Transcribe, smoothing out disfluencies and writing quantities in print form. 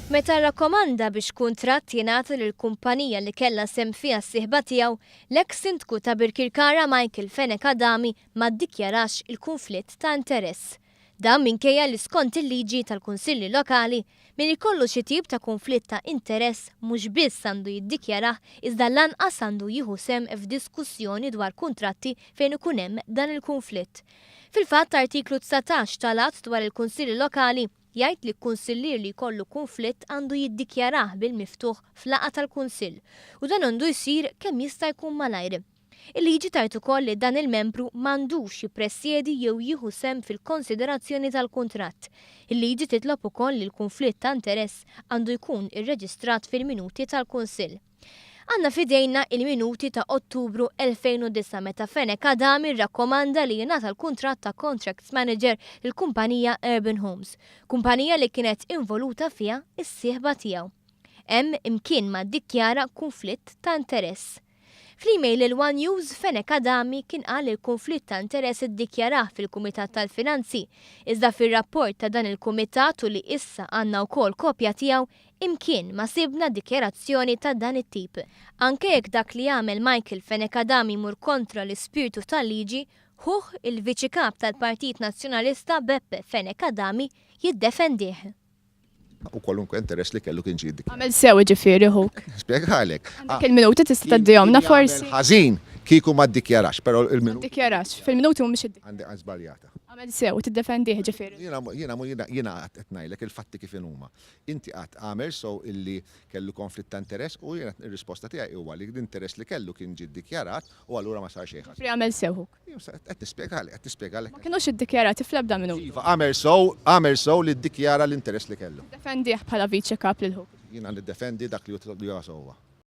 Meta rrakkomanda biex kuntratt jingħata lill-kumpanija li kellha sehem fiha s-sieħba tiegħu, l-eks Sindku ta' Birkirkara Michael Fenech Adami ma ddikjarax il-kunflitt ta' interess. Dan minkejja li skont il-liġi tal-Kunsilli Lokali min ikollu xi tip ta' kunflitt ta' interess mhux biss għandu jiddikjarah iżda lanqas għandu jieħu sehem f'diskussjoni dwar kuntratti fejn ikun hemm dan il-kunflitt. Fil-fatt artiklu 19 tal-att dwar il-Kunsilli Lokali jgħid li kunsillier li jkollu kunflitt għandu jiddikjarah bil-miftuħ fl-laqgħa tal-Kunsill u dan għandu jsir kemm jista' jkun malajr. Il-liġi tajt ukoll li dan il-membru m'għandux jippresjedi jew jieħu sehem fil-konsiderazzjoni tal-kuntratt. Il-liġi titlob ukoll li l-kunflitt ta' interess għandu jkun irreġistrat fil-minuti tal-Kunsill. Għandna fidejna il-minuti ta' Ottubru 2009 meta Fenech Adami rrakkomanda li jingħata l-kuntratt ta' Contracts Manager lill-kumpanija Urban Homes, kumpanija li kienet involuta fiha s-sieħba tiegħu. Hemm imkien ma ddikjara kunflitt ta' interess. Fl-email il-One News Fenech Adami kien qal li l-kunflitt ta' interess iddikjarah fil-Kumitat tal-Finanzi, iżda fir-rapport ta' dan il-Kumitat u li issa għandna wkoll kopja tiegħu imkien ma sibna dikjarazzjoni ta' dan it-tip. Anke jekk dak li jagħmel Michael Fenech Adami mur kontra l-ispirtu tal-liġi, il-Viċi Kap tal-Partit Nazzjonalista Beppe Fenech Adami jiddefendih. U kwalunkwe interess li kellu kien ġiddik. Għamel sew ġifieri huk. Spjegalek. Il-minuti tista' taddihomna forsi. Ħażin kieku ma ddikjarax, però il-minuti. Ddikjarax, fil-minuti mhumiex Għandi żbaljata. għamel sew tiddefendih ġifieri. Jiena qed ngħidlek il-fatti kif huma. Inti qatt għamel sew illi kellu konflitt ta' interess u jiena ir-risposta tiegħi huwa li l-interess li kellu kien ġie ddikjarat u allura ma sar xejn. Għamel sew huk. Qed tispjegalek. Ma kinux iddikjarati fl-ebda minuti. Iva, għamel sew li ddikjara l-interess li kellu. Defendih bħala viċi kap lil huk. Jiena niddefendi dak li huwa sewwa.